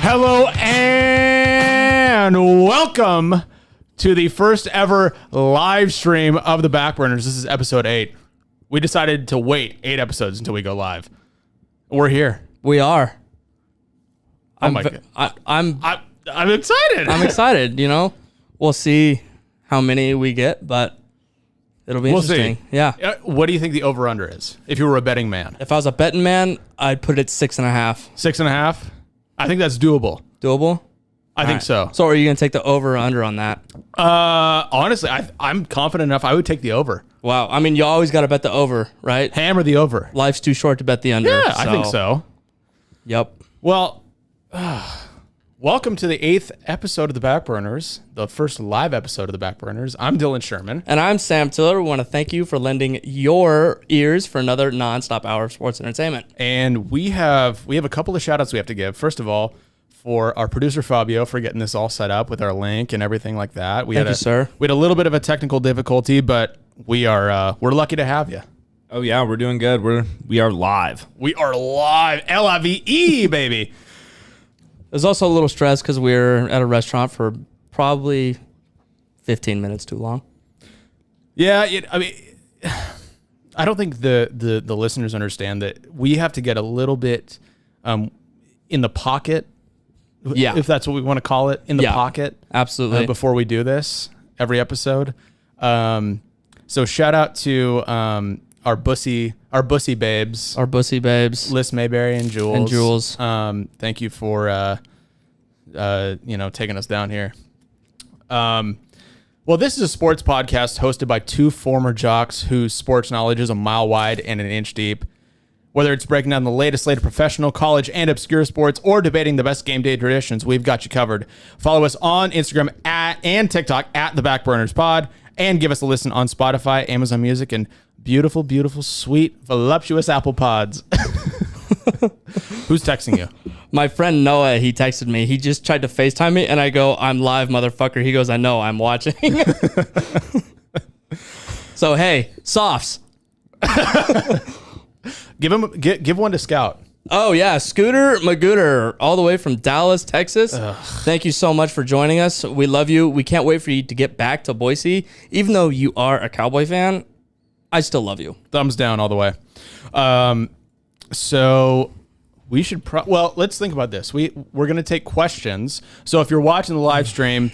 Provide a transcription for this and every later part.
Hello and welcome to the first ever live stream of the Backburners. This is episode 8. We decided to wait 8 episodes until we go live. We're here. We are. Oh my God. I'm excited. I'm excited. You know, we'll see how many we get, but it'll be interesting. See. Yeah. What do you think the over/under is? If you were a betting man, If I was a betting man, I'd put it at 6.5. 6.5. I think that's doable. Doable? I think so. So are you going to take the over or under on that? Honestly, I'm confident enough. I would take the over. Wow. I mean, you always got to bet the over, right? Hammer the over. Life's too short to bet the under. Yeah, I think so. Yep. Well, welcome to the 8th episode of the Backburners, the first live episode of the Backburners. I'm Dylan Sherman. And I'm Sam Tiller. We want to thank you for lending your ears for another nonstop hour of sports entertainment. And we have a couple of shout outs we have to give. First of all, for our producer Fabio for getting this all set up with our link and everything like that. Thank you, sir. We had a little bit of a technical difficulty, but we're lucky to have you. Oh yeah, we're doing good. We are live. We are live. L-I-V-E, baby. There's also a little stress because we're at a restaurant for probably 15 minutes too long. Yeah, I don't think the listeners understand that we have to get a little bit in the pocket. Yeah. If that's what we want to call it, in the pocket. Absolutely. Before we do this every episode. So shout out to our bussy babes. Our bussy babes. Liz Mayberry and Jules. Thank you for taking us down here. Well, this is a sports podcast hosted by two former jocks whose sports knowledge is a mile wide and an inch deep. Whether it's breaking down the latest slate of professional, college, and obscure sports, or debating the best game day traditions, we've got you covered. Follow us on Instagram and TikTok at The Backburners Pod, and give us a listen on Spotify, Amazon Music, and beautiful, beautiful, sweet, voluptuous Apple Pods. Who's texting you? My friend Noah, he texted me. He just tried to FaceTime me, and I go, "I'm live, motherfucker." He goes, "I know, I'm watching." So, hey, softs. Give one to Scout. Oh, yeah. Scooter Magooter, all the way from Dallas, Texas. Ugh. Thank you so much for joining us. We love you. We can't wait for you to get back to Boise. Even though you are a Cowboy fan, I still love you. Thumbs down all the way. So we should let's think about this. We're going to take questions. So if you're watching the live stream,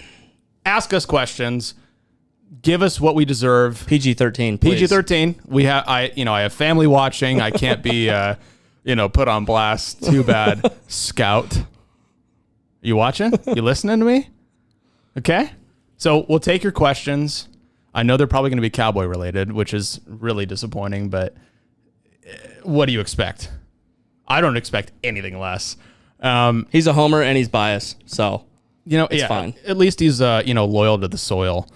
ask us questions. Give us what we deserve. PG-13, please. PG-13. I have family watching. I can't be put on blast. Too bad. Scout. You watching? You listening to me? Okay. So we'll take your questions. I know they're probably going to be Cowboy related, which is really disappointing, but what do you expect? I don't expect anything less. He's a homer and he's biased, so it's fine. At least he's loyal to the soil.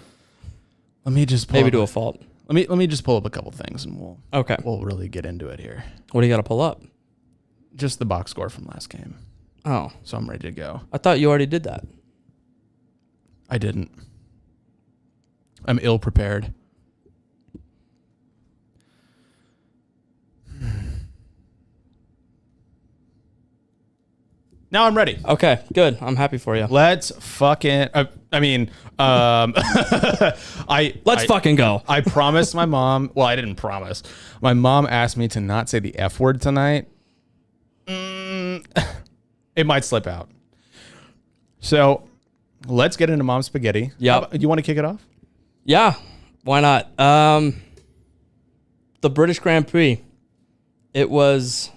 Let me just maybe to a fault. Let me just pull up a couple things and we'll really get into it here. What do you got to pull up? Just the box score from last game. Oh, so I'm ready to go. I thought you already did that. I didn't. I'm ill prepared. Now I'm ready. Okay, good. I'm happy for you. Let's fucking. Let's fucking go. I promised my mom. Well, I didn't promise. My mom asked me to not say the F word tonight. It might slip out. So let's get into Mom's Spaghetti. Yeah. Do you want to kick it off? Yeah. Why not? The British Grand Prix. It was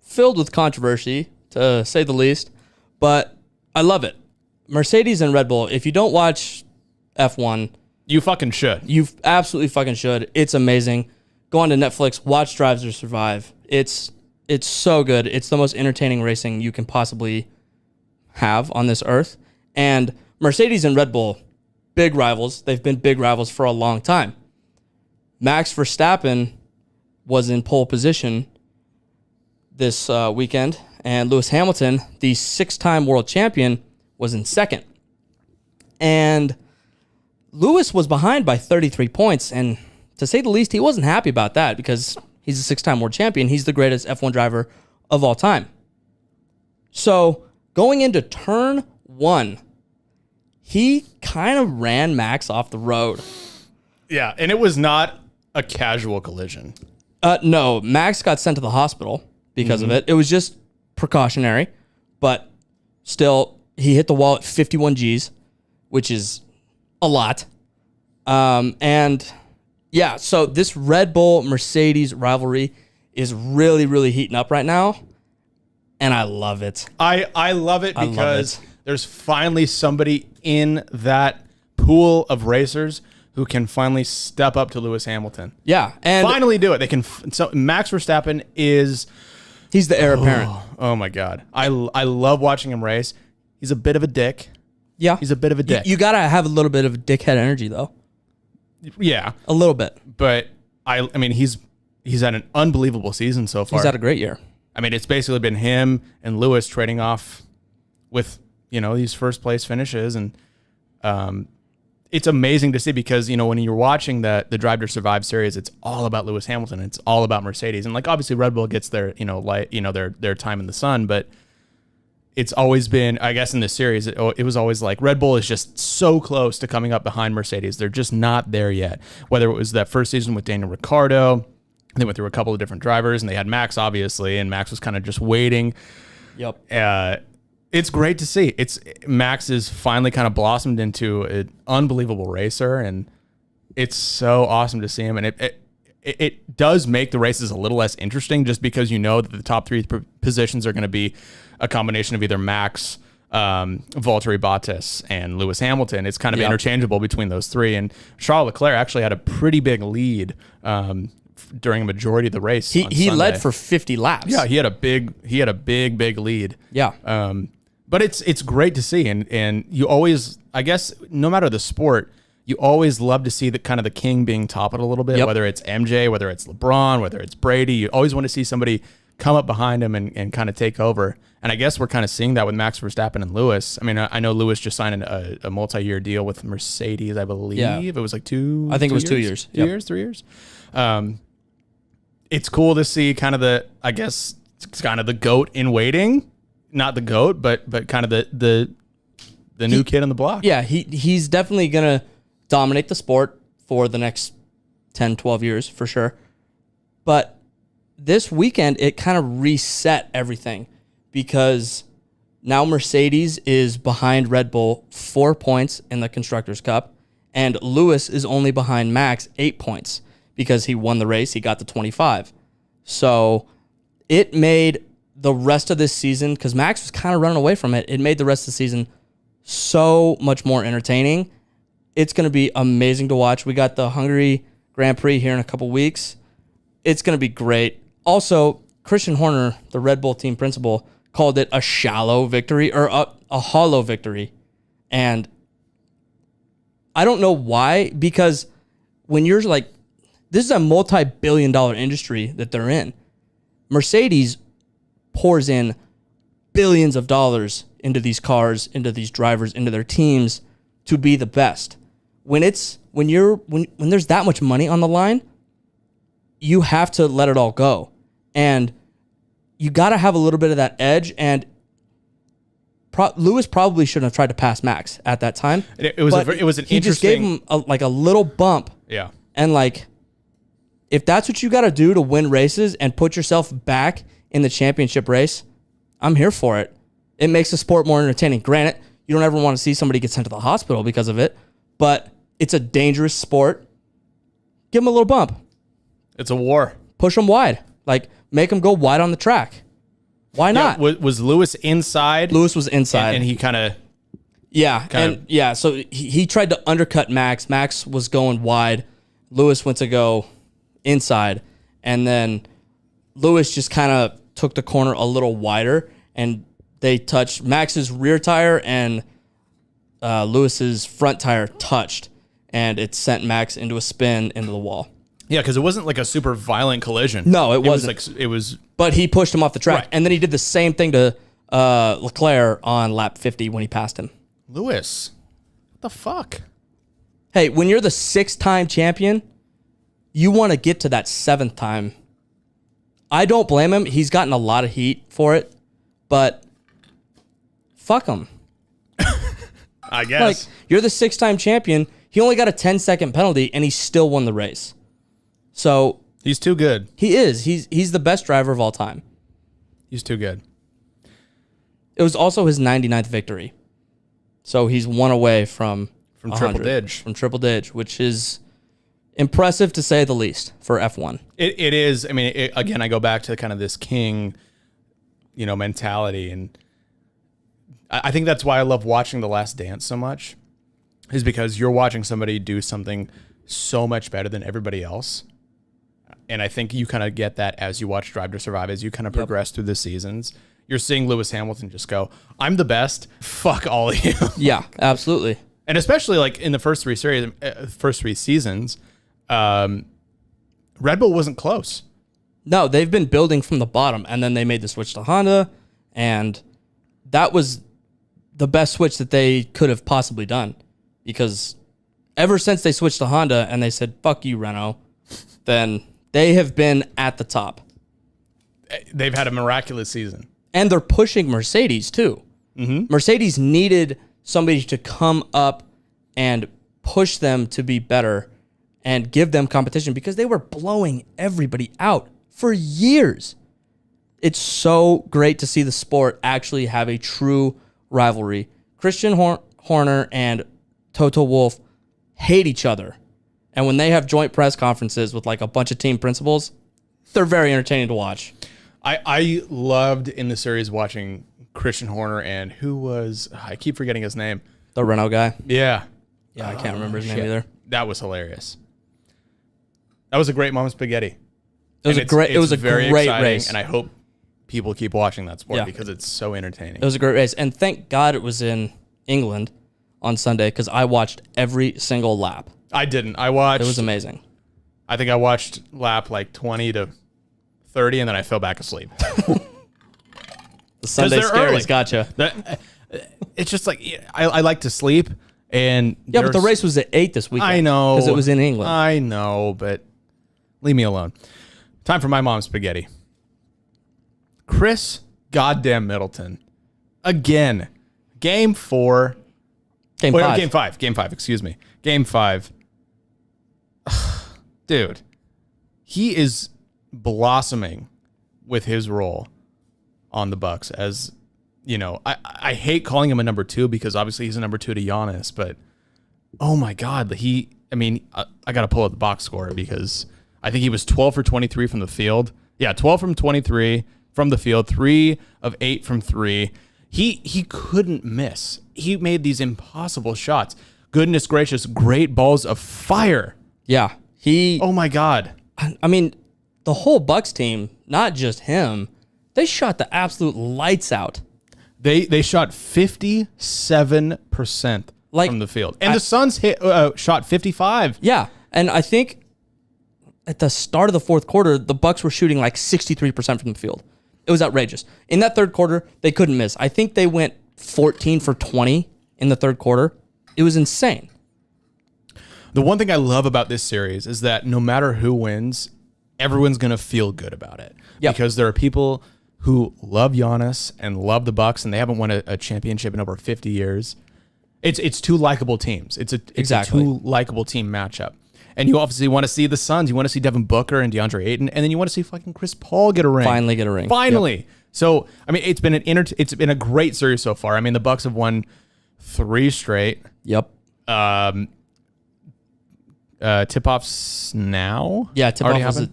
filled with controversy, to say the least, but I love it. Mercedes and Red Bull, if you don't watch F1, you fucking should. You absolutely fucking should. It's amazing. Go on to Netflix, watch Drive to Survive. It's so good. It's the most entertaining racing you can possibly have on this earth. And Mercedes and Red Bull, big rivals. They've been big rivals for a long time. Max Verstappen was in pole position this weekend, and Lewis Hamilton, the 6-time world champion, was in second. And Lewis was behind by 33 points, and to say the least, he wasn't happy about that because he's a 6-time world champion. He's the greatest F1 driver of all time. So Going into turn 1, he kind of ran Max off the road. Yeah, and it was not a casual collision. No, Max got sent to the hospital because of it. It was just precautionary, but still, he hit the wall at 51 Gs, which is a lot. And yeah, so this Red Bull Mercedes rivalry is really, really heating up right now, and I love it. I love it because there's finally somebody in that pool of racers who can finally step up to Lewis Hamilton. Yeah, and finally do it. They can. So Max Verstappen is. He's the heir apparent. Oh my God. I love watching him race. He's a bit of a dick. Yeah. He's a bit of a dick. You got to have a little bit of dickhead energy, though. Yeah. A little bit. But, I mean, he's had an unbelievable season so far. He's had a great year. I mean, it's basically been him and Lewis trading off with, these first place finishes. And it's amazing to see because, when you're watching the Drive to Survive series, it's all about Lewis Hamilton. It's all about Mercedes. And, obviously Red Bull gets their, their time in the sun, but it's always been, I guess in this series, it was always like Red Bull is just so close to coming up behind Mercedes. They're just not there yet. Whether it was that first season with Daniel Ricciardo, they went through a couple of different drivers, and they had Max, obviously, and Max was kind of just waiting. Yep. It's great to see. Max is finally kind of blossomed into an unbelievable racer, and it's so awesome to see him. And it does make the races a little less interesting just because that the top 3 positions are going to be a combination of either Max, Valtteri Bottas, and Lewis Hamilton. It's kind of interchangeable between those 3. And Charles Leclerc actually had a pretty big lead during a majority of the race. He led for 50 laps. Yeah, he had a big lead. Yeah. But it's great to see, and you always, I guess, no matter the sport, you always love to see the kind of the king being toppled a little bit. Yep. Whether it's MJ, whether it's LeBron, whether it's Brady, you always want to see somebody come up behind him and kind of take over. And I guess we're kind of seeing that with Max Verstappen and Lewis. I mean, I know Lewis just signed a multi-year deal with Mercedes, I believe. Yeah. It was like 2. I think it was 2 years. 2 years, 3 years. It's cool to see kind of the GOAT in waiting. Not the GOAT, but kind of the new kid on the block. Yeah, he's definitely going to dominate the sport for the next 10, 12 years for sure. But this weekend, it kind of reset everything because now Mercedes is behind Red Bull 4 points in the Constructors' Cup, and Lewis is only behind Max 8 points because he won the race. He got the 25. So it made the rest of this season, because Max was kind of running away from it, it made the rest of the season so much more entertaining. It's going to be amazing to watch. We got the Hungary Grand Prix here in a couple weeks. It's going to be great. Also, Christian Horner, the Red Bull team principal, called it a shallow victory or a hollow victory. And I don't know why, because when you're like, this is a multi-billion-dollar industry that they're in. Mercedes pours in billions of dollars into these cars, into these drivers, into their teams to be the best. When there's that much money on the line, you have to let it all go. And you got to have a little bit of that edge. And Lewis probably shouldn't have tried to pass Max at that time. It was an interesting. He just gave him a little bump. Yeah. And if that's what you got to do to win races and put yourself back in the championship race, I'm here for it. It makes the sport more entertaining. Granted, you don't ever want to see somebody get sent to the hospital because of it, but it's a dangerous sport. Give them a little bump. It's a war. Push them wide. Make them go wide on the track. Why not? Was Lewis inside? Lewis was inside. And he kind of... So he tried to undercut Max. Max was going wide. Lewis went to go inside. And then Lewis just kind of took the corner a little wider, and they touched Max's rear tire, and Lewis's front tire touched, and it sent Max into a spin into the wall. Yeah, because it wasn't like a super violent collision. No, it wasn't. It was. But he pushed him off the track, Right. and then he did the same thing to Leclerc on lap 50 when he passed him. Lewis, what the fuck? Hey, when you're the 6-time champion, you want to get to that 7th time. I don't blame him. He's gotten a lot of heat for it, but fuck him. I guess. Like, you're the 6-time champion. He only got a 10-second penalty, and he still won the race. So He's too good. he is. He's the best driver of all time. He's too good. It was also his 99th victory. So he's one away from triple dig. From triple dig, which is impressive to say the least for F1. It is. I mean, again, I go back to kind of this king, mentality. And I think that's why I love watching The Last Dance so much, is because you're watching somebody do something so much better than everybody else. And I think you kind of get that as you watch Drive to Survive, as you kind of progress through the seasons. You're seeing Lewis Hamilton just go, I'm the best. Fuck all of you. Yeah, absolutely. And especially like in the first three seasons, Red Bull wasn't close. No, they've been building from the bottom, and then they made the switch to Honda, and that was the best switch that they could have possibly done, because ever since they switched to Honda and they said, fuck you, Renault, then they have been at the top. They've had a miraculous season. And they're pushing Mercedes, too. Mm-hmm. Mercedes needed somebody to come up and push them to be better and give them competition, because they were blowing everybody out for years. It's so great to see the sport actually have a true rivalry. Christian Horner and Toto Wolff hate each other. And when they have joint press conferences with like a bunch of team principals, they're very entertaining to watch. I loved in the series watching Christian Horner and I keep forgetting his name. The Renault guy. Yeah. Yeah, I can't remember his name either. That was hilarious. That was a great Mom Spaghetti. It was a great race. And I hope people keep watching that sport, Yeah. because it's so entertaining. It was a great race. And thank God it was in England on Sunday, because I watched every single lap. I didn't. I watched. It was amazing. I think I watched lap like 20 to 30, and then I fell back asleep. The Sunday scaries gotcha. It's just like, I like to sleep. And yeah, but the race was at 8 this weekend. I know. Because it was in England. I know, but leave me alone. Time for my mom's spaghetti. Chris goddamn Middleton. Again. Game 4. Game 5. Game 5, excuse me. Game 5. Dude. He is blossoming with his role on the Bucks. As, I hate calling him a number 2, because obviously he's a number 2 to Giannis, but oh my God, I got to pull up the box score, because I think he was 12 for 23 from the field. Yeah, 12 from 23 from the field, 3 of 8 from 3. He couldn't miss. He made these impossible shots. Goodness gracious, great balls of fire. Yeah. Oh my God. I mean, the whole Bucks team, not just him, they shot the absolute lights out. They shot 57% from the field. And the Suns shot 55. Yeah. And I think at the start of the fourth quarter, the Bucks were shooting like 63% from the field. It was outrageous. In that third quarter, they couldn't miss. I think they went 14 for 20 in the third quarter. It was insane. The one thing I love about this series is that no matter who wins, everyone's going to feel good about it. Yep. Because there are people who love Giannis and love the Bucks, and they haven't won a championship in over 50 years. It's two likable teams. It's a two likable team matchup. And you obviously want to see the Suns. You want to see Devin Booker and DeAndre Ayton, and then you want to see fucking Chris Paul get a ring. Finally get a ring. Finally. Yep. So, I mean, it's been a great series so far. I mean, the Bucks have won 3 straight. Yep. Tip-offs now? Yeah, tip-off was at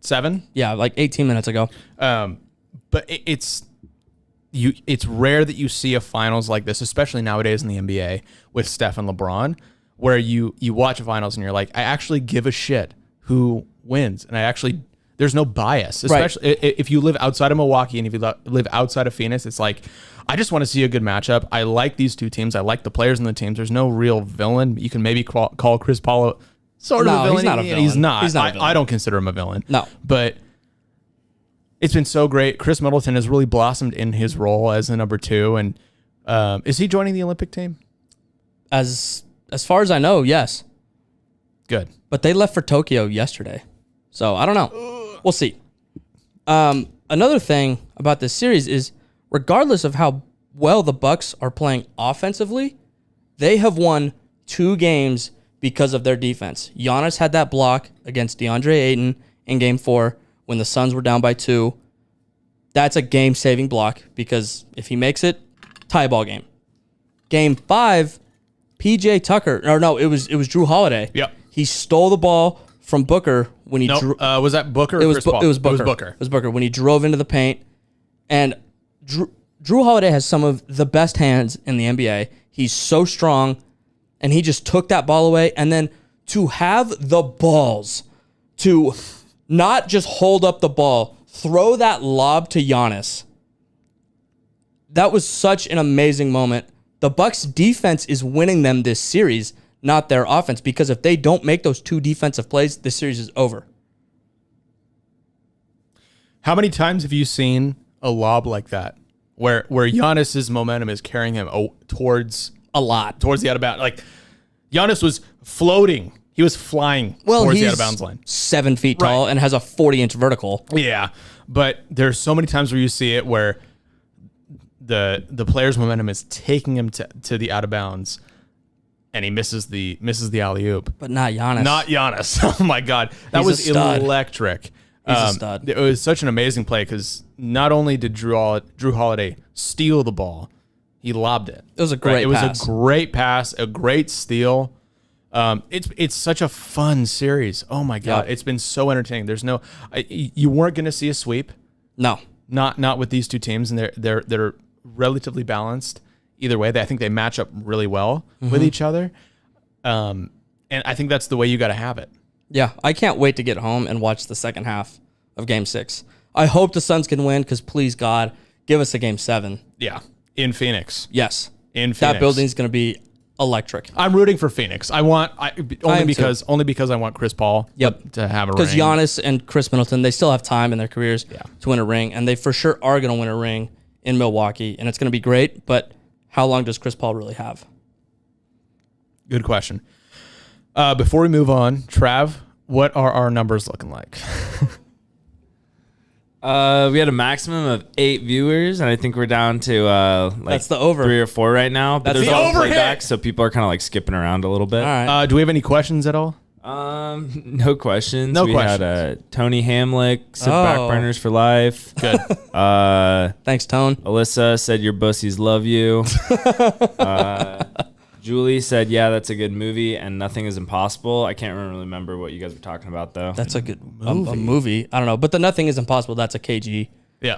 7? Yeah, like 18 minutes ago. But it's rare that you see a finals like this, especially nowadays in the NBA with Steph and LeBron, where you watch a finals and you're like, I actually give a shit who wins, and there's no bias, especially if you live outside of Milwaukee and if you live outside of Phoenix. It's like, I just want to see a good matchup. I like these two teams. I like the players in the teams. There's no real villain. You can maybe call Chris Paul sort of a villain. He's not a villain. He's not. He's not a villain. I don't consider him a villain. No. But it's been so great. Chris Middleton has really blossomed in his role as the number 2. And is he joining the Olympic team? As far as I know, yes. Good. But they left for Tokyo yesterday. So I don't know. We'll see. Another thing about this series is, regardless of how well the Bucks are playing offensively, they have won 2 games because of their defense. Giannis had that block against DeAndre Ayton in Game 4 when the Suns were down by 2. That's a game-saving block because if he makes it, tie ball game. Game 5, PJ Tucker, or no, it was Drew Holiday. Yep. He stole the ball from Booker when he drew. Was that Booker or Chris Paul? It was Booker. It was Booker when he drove into the paint. And Drew Holiday has some of the best hands in the NBA. He's so strong, and he just took that ball away. And then to have the balls to not just hold up the ball, throw that lob to Giannis. That was such an amazing moment. The Bucks defense is winning them this series, not their offense, because if they don't make those 2 defensive plays, the series is over. How many times have you seen a lob like that where Giannis's momentum is carrying him towards the out of bounds? Like Giannis was floating. He was flying towards the out of bounds line. 7 feet tall and has a 40-inch vertical. Yeah, but there's so many times where you see it where the player's momentum is taking him to the out of bounds, and he misses the alley-oop. But not Giannis. Not Giannis. Oh my God, that was electric. He's a stud. It was such an amazing play because not only did Drew Holiday steal the ball, he lobbed it. It was a great pass. It was a great pass, a great steal. It's such a fun series. Oh my God, It's been so entertaining. There's you weren't going to see a sweep. No, not with these 2 teams, and they're relatively balanced either way. I think they match up really well with each other, and I think that's the way you got to have it. Yeah, I can't wait to get home and watch the second half of Game 6. I hope the Suns can win because, please, God, give us a Game 7. Yeah, in Phoenix. Yes. In Phoenix. That building's going to be electric. I'm rooting for Phoenix. Only because I want Chris Paul to have a ring. Because Giannis and Chris Middleton, they still have time in their careers to win a ring, and they for sure are going to win a ring in Milwaukee, and it's going to be great, but how long does Chris Paul really have? Good question. Before we move on, Trav, what are our numbers looking like? We had a maximum of 8 viewers, and I think we're down to that's the over 3 or 4 right now. But That's there's the all over playback, so people are kind of like skipping around a little bit. All right. Do we have any questions at all? No questions. No we questions. had Tony Hamlick said Backburners for life. Good. Thanks, Tone. Alyssa said your bussies love you. Julie said, yeah, that's a good movie, and Nothing is Impossible. I can't really remember what you guys were talking about, though. That's a good movie. I don't know, but the Nothing is Impossible, that's a KG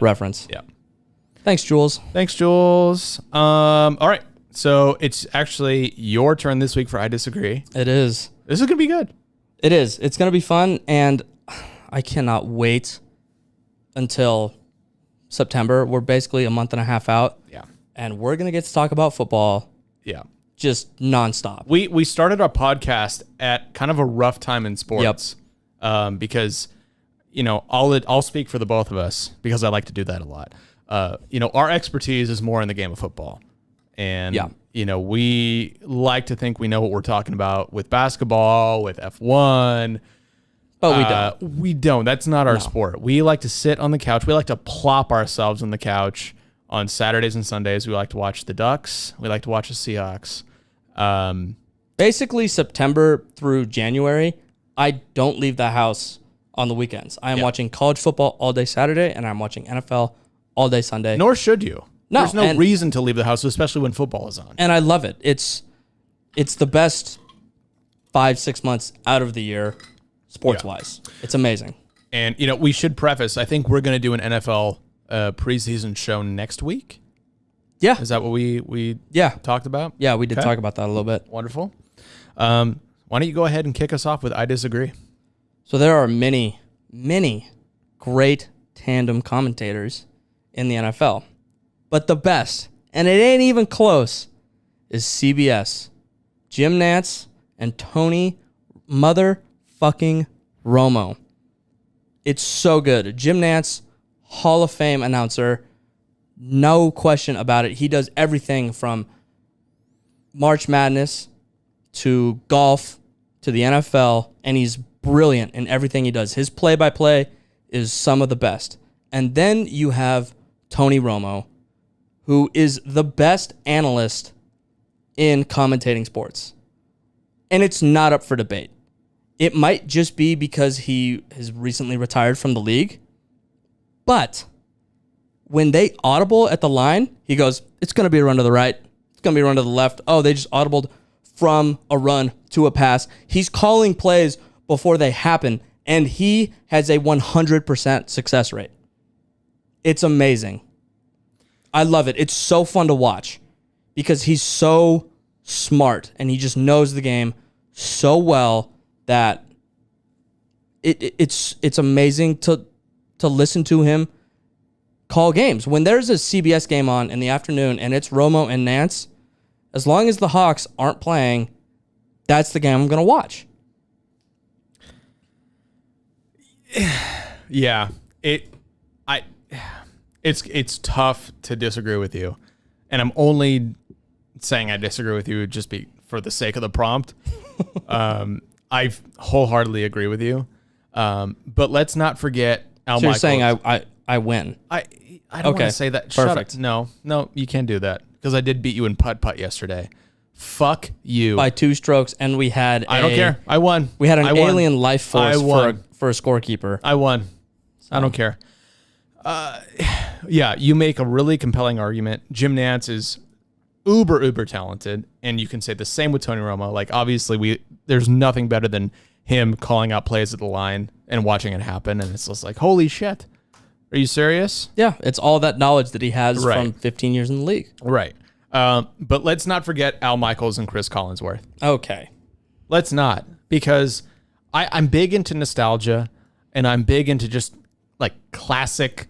reference. Yeah. Thanks, Jules. Thanks, Jules. All right. So it's actually your turn this week for I Disagree. It is. This is going to be good. It is. It's going to be fun, and I cannot wait until September. We're basically a month and a half out. Yeah. And we're going to get to talk about football. Yeah. Just nonstop. We started our podcast at kind of a rough time in sports. Because, I'll speak for the both of us because I like to do that a lot. Our expertise is more in the game of football. And, we like to think we know what we're talking about with basketball, with F1. But we don't. We don't. That's not our sport. We like to sit on the couch. We like to plop ourselves on the couch on Saturdays and Sundays. We like to watch the Ducks. We like to watch the Seahawks. Basically, September through January, I don't leave the house on the weekends. I am watching college football all day Saturday, and I'm watching NFL all day Sunday. Nor should you. No, there's no reason to leave the house, especially when football is on. And I love it. It's the best 5-6 months out of the year, sports-wise. It's amazing. And, we should preface, I think we're going to do an NFL preseason show next week. Yeah. Is that what we talked about? Yeah, we did talk about that a little bit. Wonderful. Why don't you go ahead and kick us off with I Disagree? So there are many, many great tandem commentators in the NFL. But the best, and it ain't even close, is CBS. Jim Nantz and Tony motherfucking Romo. It's so good. Jim Nantz, Hall of Fame announcer, no question about it. He does everything from March Madness to golf to the NFL, and he's brilliant in everything he does. His play-by-play is some of the best. And then you have Tony Romo, who is the best analyst in commentating sports. And it's not up for debate. It might just be because he has recently retired from the league. But when they audible at the line, he goes, it's going to be a run to the right. It's going to be a run to the left. Oh, they just audibled from a run to a pass. He's calling plays before they happen, and he has a 100% success rate. It's amazing. I love it. It's so fun to watch because he's so smart, and he just knows the game so well that it's amazing to listen to him call games. When there's a CBS game on in the afternoon and it's Romo and Nance, as long as the Hawks aren't playing, that's the game I'm going to watch. Yeah, it's tough to disagree with you, and I'm only saying I disagree with you just for the sake of the prompt. I wholeheartely agree with you, but let's not forget Al Michaels. So you're saying I win? I don't want to say that. Perfect. Shut up. No, you can't do that because I did beat you in putt-putt yesterday. Fuck you. By 2 strokes, and we had I don't care. I won. We had an alien life force for a scorekeeper. I won. So. I don't care. Yeah, you make a really compelling argument. Jim Nance is uber talented, and you can say the same with Tony Romo. Like, obviously, there's nothing better than him calling out plays at the line and watching it happen, and it's just like, holy shit. Are you serious? Yeah, it's all that knowledge that he has from 15 years in the league. Right. But let's not forget Al Michaels and Chris Collinsworth. Okay. Let's not, because I'm big into nostalgia, and I'm big into just like classicness,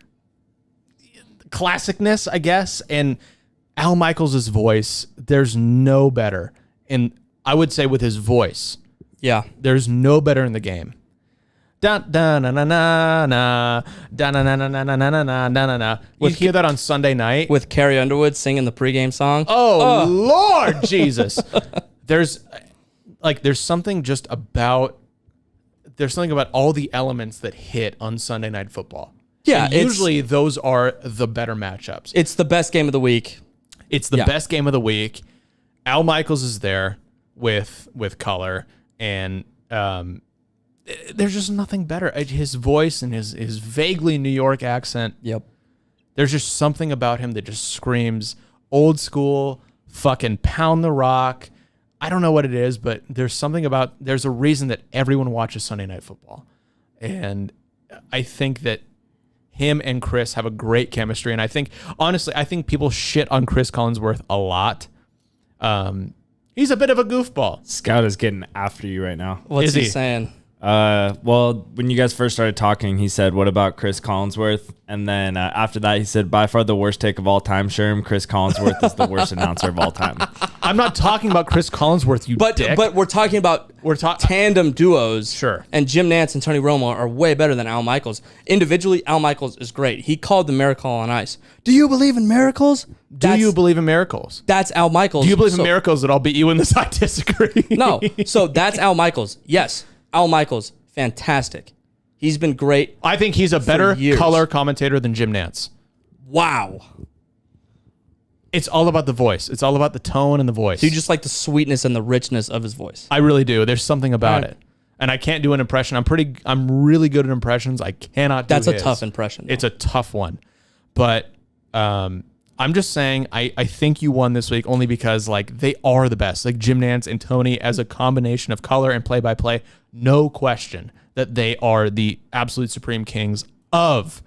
I guess. And Al Michaels' voice, there's no better. And I would say with his voice, yeah, there's no better in the game. Da da na na na na da na na na na na na na na na. You hear that on Sunday night with Carrie Underwood singing the pregame song. Oh Lord Jesus! There's something about all the elements that hit on Sunday Night Football. Yeah, and usually those are the better matchups. It's the best game of the week. It's the best game of the week. Al Michaels is there with color, and there's just nothing better. His voice and his vaguely New York accent. Yep. There's just something about him that just screams old school, fucking pound the rock. I don't know what it is, but there's a reason that everyone watches Sunday Night Football. And I think that him and Chris have a great chemistry. And I think people shit on Chris Collinsworth a lot. He's a bit of a goofball. Scout is getting after you right now. What's he saying? Well, when you guys first started talking, he said, what about Chris Collinsworth? And then after that, he said, by far the worst take of all time, Sherm, Chris Collinsworth is the worst announcer of all time. I'm not talking about Chris Collinsworth, dick. But we're talking about tandem duos. Sure. And Jim Nance and Tony Romo are way better than Al Michaels. Individually, Al Michaels is great. He called the Miracle on Ice. Do you believe in miracles? Do you believe in miracles? That's Al Michaels. Do you believe in miracles that I'll beat you in this? I disagree. No. So that's Al Michaels. Yes. Al Michaels, fantastic. He's been great. I think he's a better color commentator than Jim Nance. Wow. It's all about the voice. It's all about the tone and the voice. So you just like the sweetness and the richness of his voice. I really do. There's something about it. And I can't do an impression. I'm really good at impressions. I cannot do That's his. A tough impression. Though. It's a tough one. But I'm just saying I think you won this week only because like they are the best. Like Jim Nance and Tony as a combination of color and play-by-play, no question that they are the absolute supreme kings of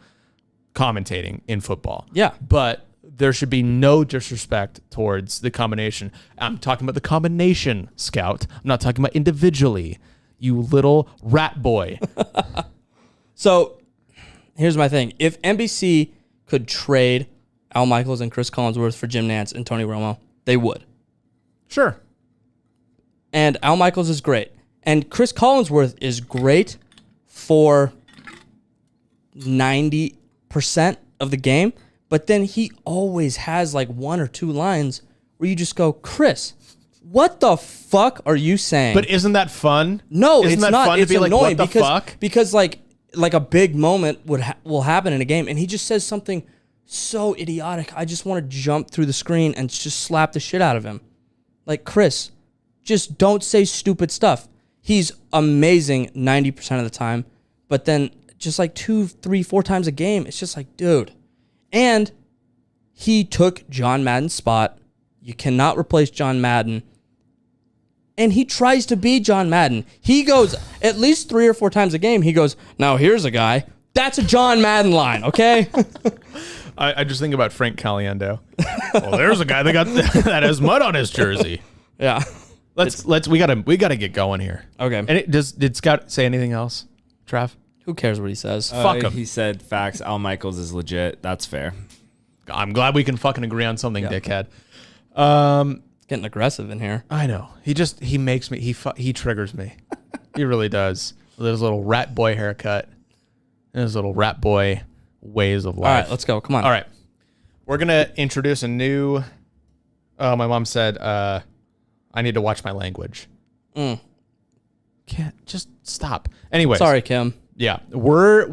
commentating in football. Yeah. But there should be no disrespect towards the combination. I'm talking about the combination, Scout. I'm not talking about individually. You little rat boy. So here's my thing. If NBC could trade Al Michaels and Chris Collinsworth for Jim Nance and Tony Romo, they would. Sure. And Al Michaels is great. And Chris Collinsworth is great for 90% of the game, but then he always has like 1 or 2 lines where you just go, Chris, what the fuck are you saying? But isn't that fun? No, isn't it's that not. Fun It's to be annoying like, what the fuck? because like a big moment will happen in a game, and he just says something so idiotic. I just want to jump through the screen and just slap the shit out of him. Like, Chris, just don't say stupid stuff. He's amazing 90% of the time, but then just like 2, 3, 4 times a game, it's just like, dude. And he took John Madden's spot. You cannot replace John Madden. And he tries to be John Madden. He goes at least 3 or 4 times a game. He goes, now here's a guy. That's a John Madden line, okay? I just think about Frank Caliendo. Well, there's a guy that has mud on his jersey. Yeah. We gotta get going here. Okay. And did Scott say anything else, Trav? Who cares what he says? Fuck him. He said facts. Al Michaels is legit. That's fair. I'm glad we can fucking agree on something, dickhead. Getting aggressive in here. I know. He makes me. He triggers me. He really does. With his little rat boy haircut and his little rat boy ways of life. All right, let's go. Come on. All right, we're gonna introduce a new. My mom said I need to watch my language. Can't just stop. Anyway, Sorry, Kim. Yeah, we're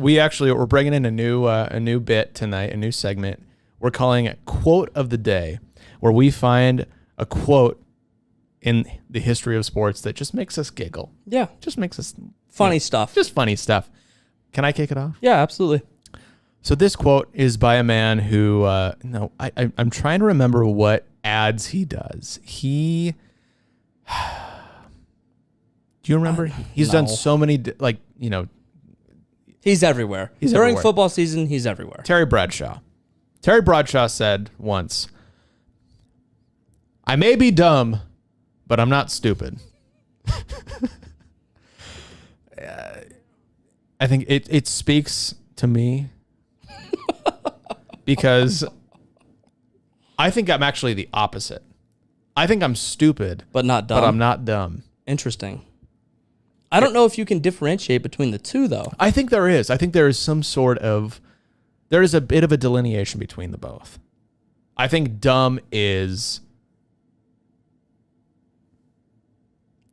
bringing in a new bit tonight, a new segment. We're calling it Quote of the Day, where we find a quote in the history of sports that just makes us giggle. Yeah. Just makes us Funny stuff. Just funny stuff. Can I kick it off? Yeah, absolutely. So this quote is by a man who I'm trying to remember what ads he does. Do you remember? He's done so many He's everywhere. He's During everywhere. football season, he's everywhere. Terry Bradshaw. Terry Bradshaw said once, I may be dumb, but I'm not stupid. I think it speaks to me because I think I'm actually the opposite. I think I'm stupid, But not dumb. but I'm not dumb. Interesting. I don't know if you can differentiate between the two, though. I think there is. I think there is there is a bit of a delineation between the both. I think dumb is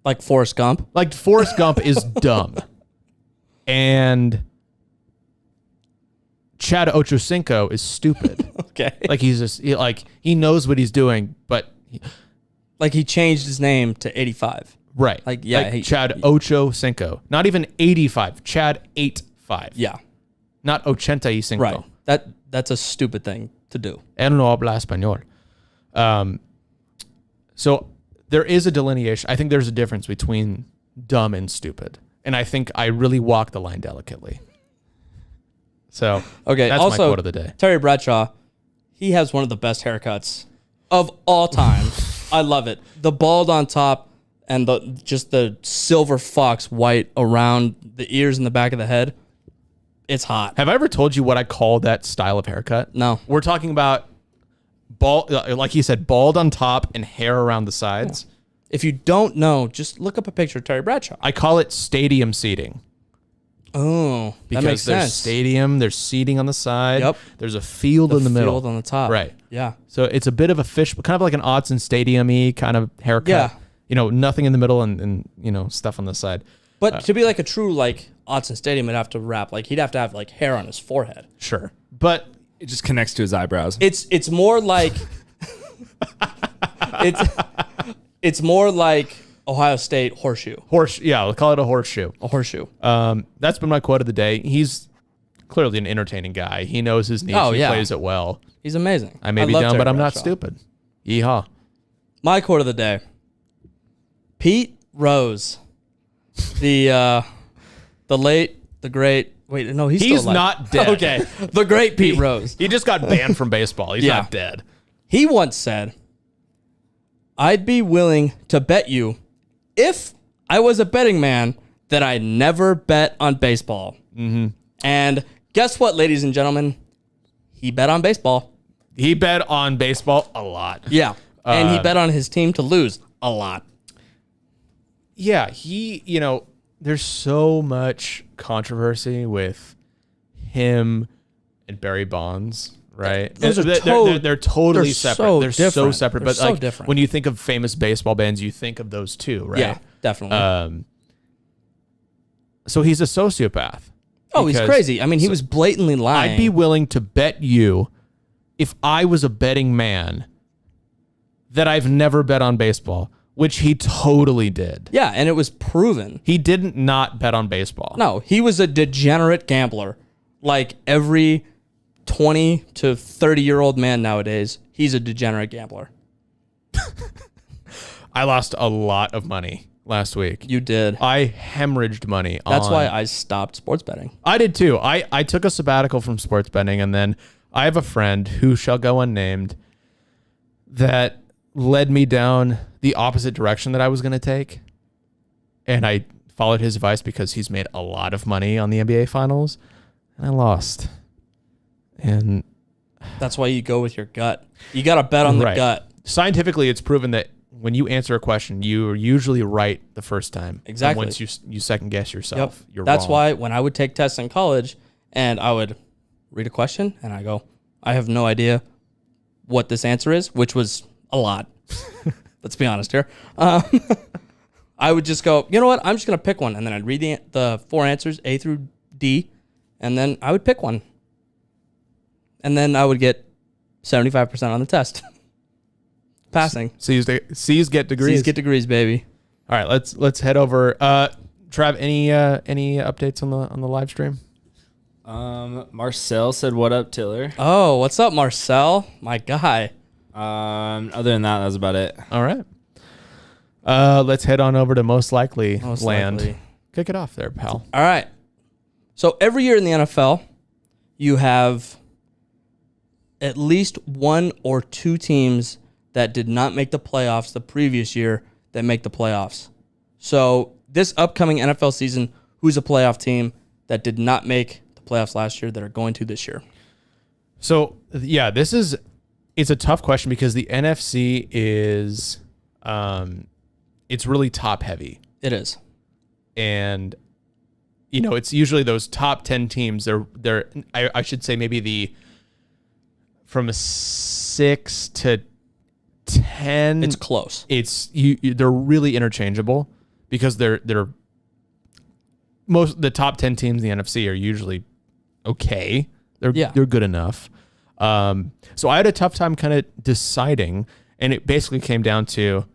Like Forrest Gump. like Forrest Gump is dumb. And Chad Ochocinco is stupid. Okay. Like he's just he knows what he's doing, but Like he changed his name to 85. right. Like, yeah, Chad Ochocinco. Not even 85, Chad 85. Yeah. Not 85. Right. That's a stupid thing to do. Él no habla español. So there is a delineation. I think there's a difference between dumb and stupid. And I think I really walk the line delicately. So Okay. that's Also, my quote of the day. Terry Bradshaw, he has one of the best haircuts of all time. I love it. The bald on top and the silver fox white around the ears and the back of the head. It's hot. Have I ever told you what I call that style of haircut? No. We're talking about bald, like he said, bald on top and hair around the sides. If you don't know, just look up a picture of Terry Bradshaw. I call it stadium seating. Oh, that Because makes there's sense. stadium, there's seating on the side. Yep. There's a field in the middle. Field on the top. Right. Yeah. So it's a bit of a fish, kind of like an Autzen Stadium-y kind of haircut. Yeah. Nothing in the middle and stuff on the side. But to be like a true like Autzen Stadium, would have to wrap he'd have to have like hair on his forehead. Sure. But It just connects to his eyebrows. It's more like it's more like Ohio State horseshoe. we'll call it a horseshoe. A horseshoe. That's been my quote of the day. He's clearly an entertaining guy. He knows his niche. Oh, He yeah. plays it well. He's amazing. I may be love dumb, Terry but I'm not Bradshaw. stupid. Yeehaw. My quote of the day. Pete Rose. The late, the great. Wait, no, he's still alive. not dead. Okay. The great Pete Rose. He just got banned from baseball. He's Yeah. not dead. He once said, I'd be willing to bet you, if I was a betting man, that I never bet on baseball. Mm-hmm. And guess what, ladies and gentlemen? He bet on baseball. He bet on baseball a lot. Yeah. And he bet on his team to lose a lot. Yeah, there's so much controversy with him and Barry Bonds, right? Those are they're totally they're separate. so They're so different. separate. They're But so like different. when you think of famous baseball bands, you think of those two, right? Yeah, definitely. So he's a sociopath. He's because crazy. I mean, he was blatantly lying. I'd be willing to bet you if I was a betting man that I've never bet on baseball, which he totally did. Yeah, and it was proven. He didn't not bet on baseball. No, he was a degenerate gambler. Like every 20 to 30-year-old man nowadays, he's a degenerate gambler. I lost a lot of money last week. You did. I hemorrhaged money. That's why I stopped sports betting. I did too. I took a sabbatical from sports betting, and then I have a friend who shall go unnamed that led me down the opposite direction that I was going to take. And I followed his advice because he's made a lot of money on the NBA finals, and I lost. And that's why you go with your gut. You got to bet on the gut. Scientifically, it's proven that when you answer a question, you're usually right the first time. Exactly. And once you second guess yourself, you're That's wrong. why when I would take tests in college and I would read a question and I go, I have no idea what this answer is, which was a lot. Let's be honest here. I would just go, you know what? I'm just going to pick one. And then I'd read the 4 answers, A through D, and then I would pick one. And then I would get 75% on the test. Passing. C's get degrees. C's get degrees, baby. All right, let's head over. Trav, any updates on the live stream? Marcel said, "What up, Tiller?" Oh, what's up, Marcel? My guy. Other than that, that's about it. All right. Let's head on over to most likely land. Likely. Kick it off there, pal. All right. So every year in the NFL, you have at least 1 or 2 teams that did not make the playoffs the previous year that make the playoffs. So this upcoming NFL season, who's a playoff team that did not make the playoffs last year that are going to this year? So yeah, it's a tough question because the NFC is it's really top heavy. It is. And it's usually those top 10 teams. I should say maybe from a 6 to 10. It's close. They're really interchangeable because they're the top 10 teams in the NFC are usually okay. They're good enough. So I had a tough time kind of deciding, and it basically came down to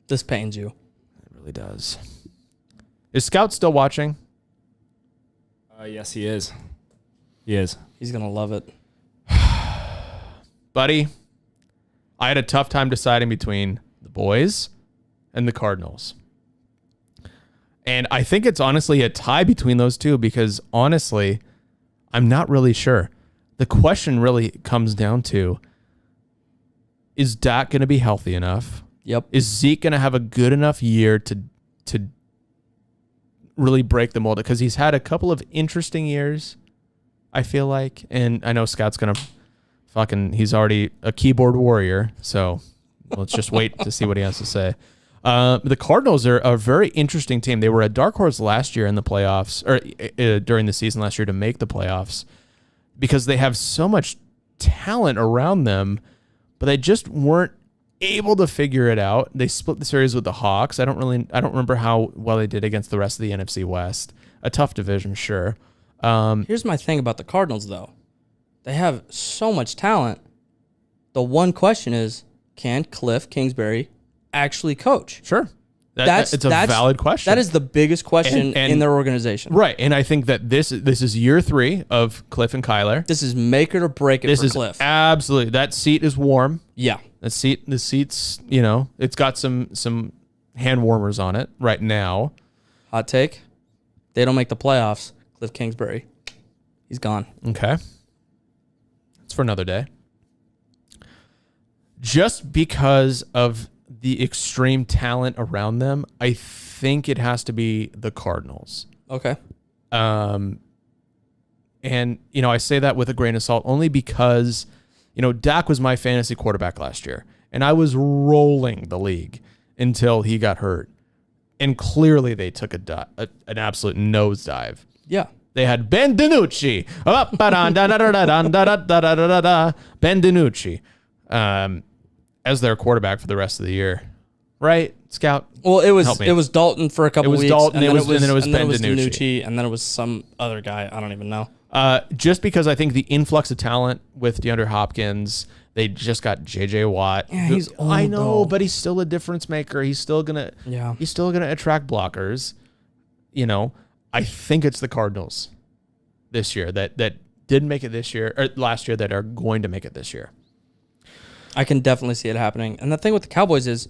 this pains you. It really does. Is Scout still watching? Yes, he is. He is. He's gonna love it. Buddy, I had a tough time deciding between the boys and the Cardinals. And I think it's honestly a tie between those two because honestly, I'm not really sure. The question really comes down to, is Dak going to be healthy enough? Yep. Is Zeke going to have a good enough year to really break the mold? Because he's had a couple of interesting years, I feel like. And I know Scott's going to he's already a keyboard warrior, so let's just wait to see what he has to say. The Cardinals are a very interesting team. They were a dark horse last year in the playoffs, or during the season last year to make the playoffs, because they have so much talent around them, but they just weren't able to figure it out. They split the series with the Hawks. I don't remember how well they did against the rest of the NFC West. A tough division, sure. Here's my thing about the Cardinals, though. They have so much talent. The one question is, can Cliff Kingsbury actually coach? Sure. It's a valid question. That is the biggest question in their organization. Right. And I think that this is year 3 of Cliff and Kyler. This is make it or break it for Cliff. Absolutely. That seat is warm. Yeah. The seat's, it's got some hand warmers on it right now. Hot take. They don't make the playoffs. Cliff Kingsbury, he's gone. Okay. It's for another day. Just because of the extreme talent around them, I think it has to be the Cardinals. Okay. And, I say that with a grain of salt only because, Dak was my fantasy quarterback last year, and I was rolling the league until he got hurt. And clearly they took an absolute nosedive. Yeah. They had Ben DiNucci. Ben DiNucci as their quarterback for the rest of the year. Right, Scout? Well, it was Dalton for a couple weeks. It was Dalton, and then it was Ben DiNucci. DiNucci. And then it was some other guy. I don't even know. Just because I think the influx of talent with DeAndre Hopkins, they just got J.J. Watt. Yeah, he's old, I know, though. but he's still a difference maker. He's still gonna attract blockers. You know, I think it's the Cardinals this year that didn't make it this year or last year that are going to make it this year. I can definitely see it happening. And the thing with the Cowboys is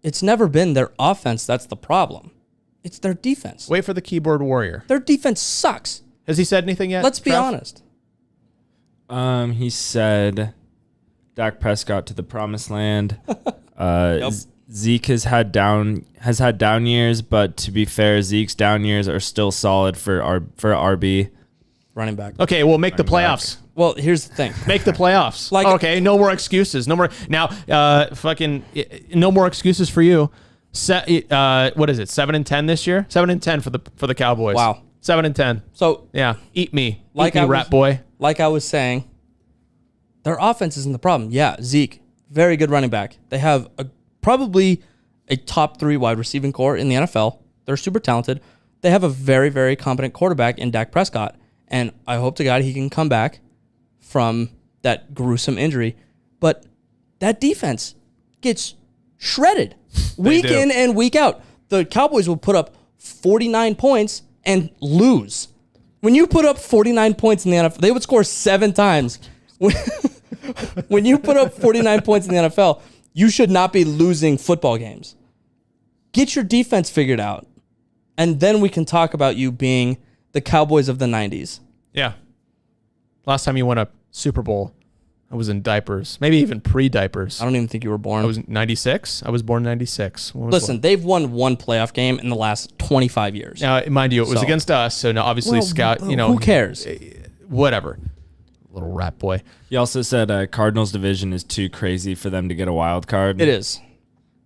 it's never been their offense that's the problem. It's their defense. Wait for the keyboard warrior. Their defense sucks. Has he said anything yet? Let's be Trev? honest. He said Dak Prescott to the promised land. Zeke has had down years, but to be fair, Zeke's down years are still solid for RB. Running back. Okay, well, make the playoffs. Well, here's the thing. Make the playoffs. Okay, no more excuses. No more now. No more excuses for you. What is it? 7-10 this year. 7-10 for the Cowboys. Wow. 7-10. So yeah, eat me, rat boy. Like I was saying, their offense isn't the problem. Yeah, Zeke, very good running back. They have probably a top 3 wide receiving core in the NFL. They're super talented. They have a very, very competent quarterback in Dak Prescott. And I hope to God he can come back from that gruesome injury. But that defense gets shredded week in and week out. The Cowboys will put up 49 points and lose. When you put up 49 points in the NFL, they would score 7 times. When you put up 49 points in the NFL, you should not be losing football games. Get your defense figured out. And then we can talk about you being the Cowboys of the 90s. Yeah. Last time you won a Super Bowl, I was in diapers. Maybe even pre-diapers. I don't even think you were born. I was 96. I was born 96. Listen, they've won 1 playoff game in the last 25 years. Now, mind you, it was against us, so now obviously who cares? Whatever. Little rat boy. He also said Cardinals division is too crazy for them to get a wild card. It is.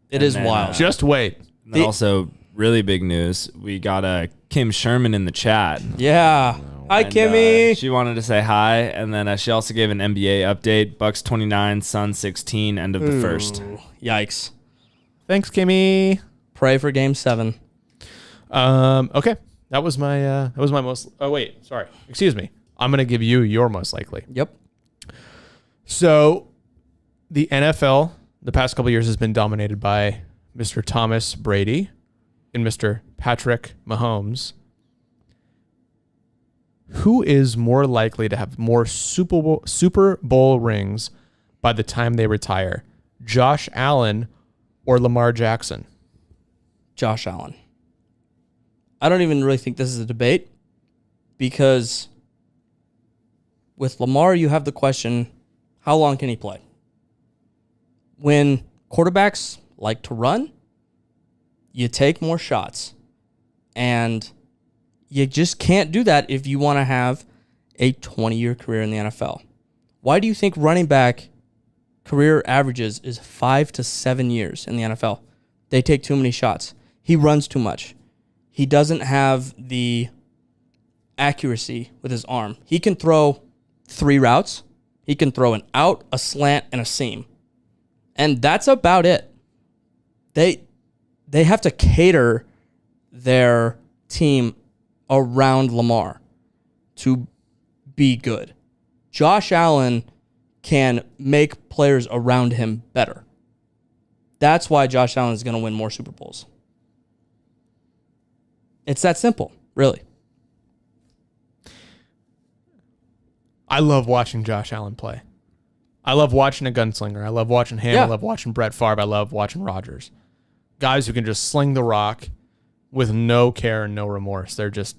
It is wild. Just wait. And then also, really big news. We got Kim Sherman in the chat. Yeah. Hi, Kimmy. She wanted to say hi, and then she also gave an NBA update. Bucks 29, Suns 16, end of the first. Yikes. Thanks, Kimmy. Pray for Game 7. Okay. That was my most... Oh, wait. Sorry. Excuse me. I'm going to give you your most likely. Yep. So, the NFL, the past couple of years, has been dominated by Mr. Thomas Brady and Mr. Patrick Mahomes. Who is more likely to have more Super Bowl rings by the time they retire? Josh Allen or Lamar Jackson? Josh Allen. I don't even really think this is a debate because with Lamar, you have the question, how long can he play? When quarterbacks like to run, you take more shots. And you just can't do that if you want to have a 20-year career in the NFL. Why do you think running back career averages is 5 to 7 years in the NFL? They take too many shots. He runs too much. He doesn't have the accuracy with his arm. He can throw 3 routes. He can throw an out, a slant, and a seam. And that's about it. They have to cater their team around Lamar to be good. Josh Allen can make players around him better. That's why Josh Allen is going to win more Super Bowls. It's that simple, really. I love watching Josh Allen play. I love watching a gunslinger. I love watching him. Yeah. I love watching Brett Favre. I love watching Rodgers. Guys who can just sling the rock with no care and no remorse. They're just,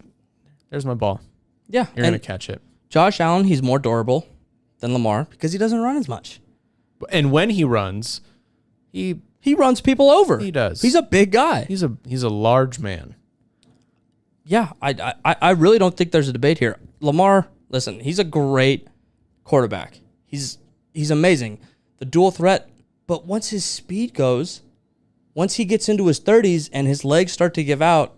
there's my ball. Yeah. You're going to catch it. Josh Allen, he's more durable than Lamar because he doesn't run as much. And when he runs, he runs people over. He does. He's a big guy. He's a large man. Yeah, I really don't think there's a debate here. Lamar, listen, he's a great quarterback. He's amazing. The dual threat, but once his speed goes, once he gets into his 30s and his legs start to give out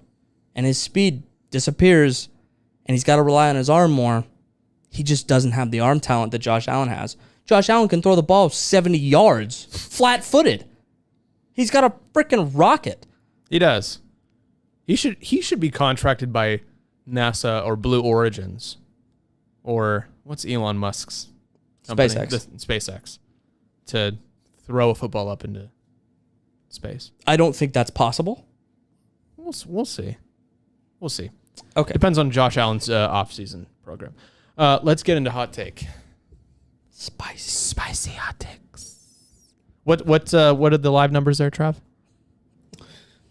and his speed disappears and he's got to rely on his arm more, he just doesn't have the arm talent that Josh Allen has. Josh Allen can throw the ball 70 yards, flat-footed. He's got a freaking rocket. He does. He should be contracted by NASA or Blue Origins or what's Elon Musk's SpaceX. SpaceX, to throw a football up into space. I don't think that's possible. We'll see. We'll see. Okay. Depends on Josh Allen's off-season program. Let's get into hot take. Spicy hot takes. What are the live numbers there, Trav?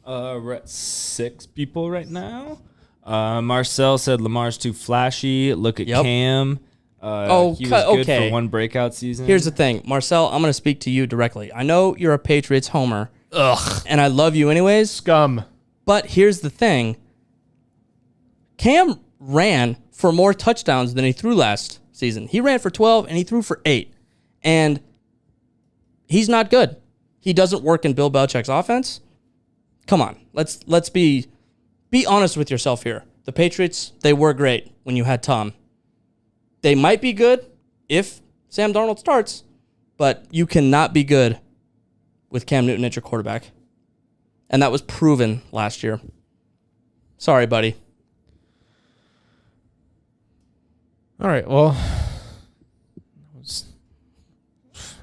We're at 6 people right now. Marcel said Lamar's too flashy. Look at Cam. He was good for one breakout season. Here's the thing, Marcel, I'm going to speak to you directly. I know you're a Patriots homer. Ugh. And I love you anyways. Scum. But here's the thing. Cam ran for more touchdowns than he threw last season. He ran for 12 and he threw for 8. And he's not good. He doesn't work in Bill Belichick's offense. Come on. Let's be honest with yourself here. The Patriots, they were great when you had Tom. They might be good if Sam Darnold starts, but you cannot be good with Cam Newton at your quarterback. And that was proven last year. Sorry, buddy. All right, well,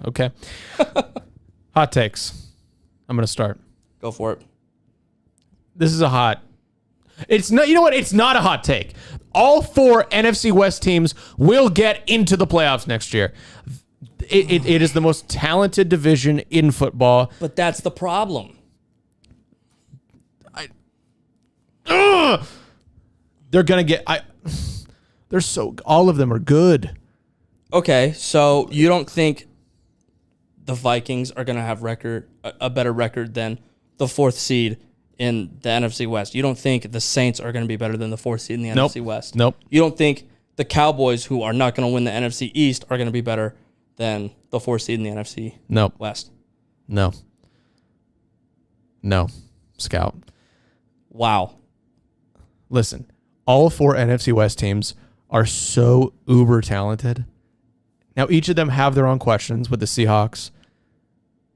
okay. Hot takes. I'm going to start. Go for it. This is a hot. It's not. You know what? It's not a hot take. All 4 NFC West teams will get into the playoffs next year. It is the most talented division in football. But that's the problem. They're gonna get. They're so. All of them are good. Okay, so you don't think the Vikings are going to have a better record than the 4th seed in the NFC West? You don't think the Saints are going to be better than the 4th seed in the NFC West? Nope. You don't think the Cowboys, who are not going to win the NFC East, are going to be better than the 4th seed in the NFC West? No. Scout. Wow. Listen, all 4 NFC West teams are so uber talented. Now, each of them have their own questions with the Seahawks.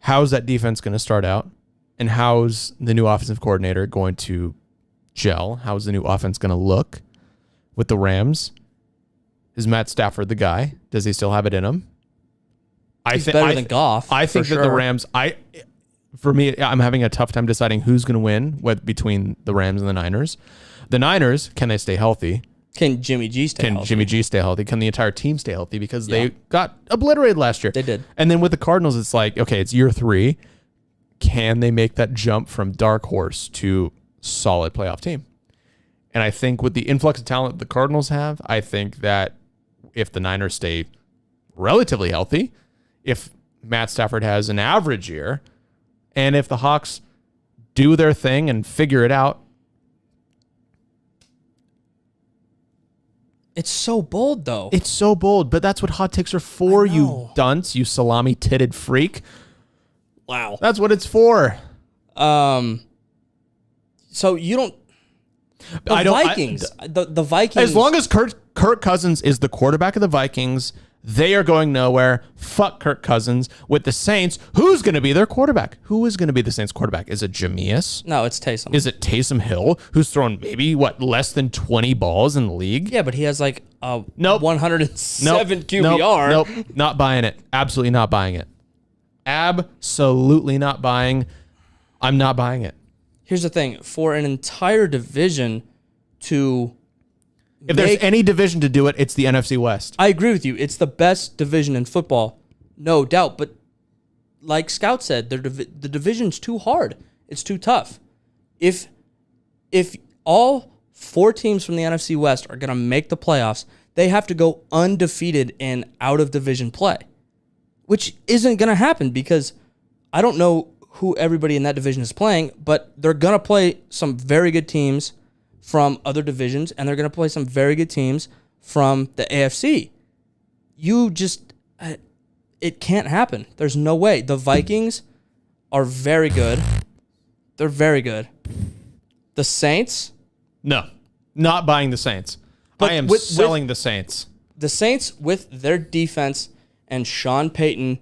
How's that defense going to start out? And how's the new offensive coordinator going to gel? How's the new offense going to look with the Is Matt Stafford the guy? Does he still have it in him? He's better than Goff. I think that the Rams, for me, I'm having a tough time deciding who's going to win between the Rams and the Niners. The Niners, can they stay healthy? Can Jimmy G stay healthy? Can Jimmy G stay healthy? Can the entire team stay healthy? Because they got obliterated last year. They did. And then with the Cardinals, it's like, okay, it's year 3. Can they make that jump from dark horse to solid playoff team? And I think with the influx of talent the Cardinals have, I think that if the Niners stay relatively healthy, if Matt Stafford has an average year, and if the Hawks do their thing and figure it out. It's so bold, though. It's so bold, but that's what hot takes are for, you dunce, you salami-titted freak. Wow. That's what it's for. So you don't... Vikings. The Vikings... As long as Kirk Cousins is the quarterback of the Vikings, they are going nowhere. Fuck Kirk Cousins. With the Saints, who's going to be their quarterback? Who is going to be the Saints quarterback? Is it Jameis? No, it's Taysom. Is it Taysom Hill, who's thrown maybe, less than 20 balls in the league? Yeah, but he has 107 QBR. Nope. Not buying it. Absolutely not buying it. Absolutely not buying. I'm not buying it. Here's the thing. For an entire division to... If there's any division to do it, it's the NFC West. I agree with you. It's the best division in football, no doubt. But like Scout said, the division's too hard. It's too tough. If all 4 teams from the NFC West are going to make the playoffs, they have to go undefeated in out-of-division play, which isn't going to happen because I don't know who everybody in that division is playing, but they're going to play some very good teams from other divisions, and they're going to play some very good teams from the AFC. It can't happen. There's no way. The Vikings are very good. They're very good. The Saints? No, not buying the Saints. But I am selling the Saints. The Saints, with their defense and Sean Payton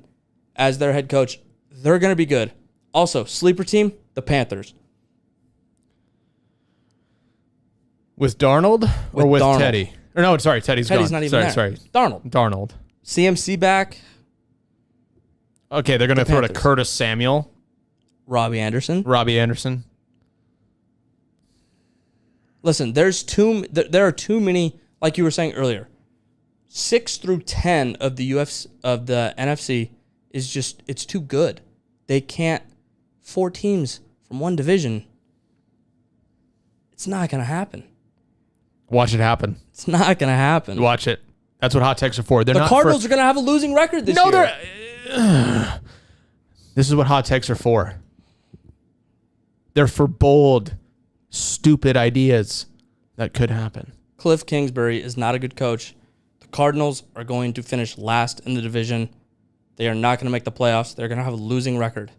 as their head coach, they're going to be good. Also, sleeper team, the Panthers. With Darnold or with Darnold. Teddy? Or no, sorry, Teddy's Teddy's gone. not even there. Sorry. Darnold. CMC back. Okay, they're going to throw to Panthers. Curtis Samuel, Robbie Anderson. Listen, there are too many, like you were saying earlier. 6 through 10 of the NFC is just, it's too good. They can't, 4 teams from one division. It's not going to happen. Watch it happen. It's not going to happen. Watch it. That's what hot takes are for. They're The not Cardinals are going to have a losing record this year. This is what hot takes are for. They're for bold, stupid ideas that could happen. Cliff Kingsbury is not a good coach. The Cardinals are going to finish last in the division. They are not going to make the playoffs. They're going to have a losing record.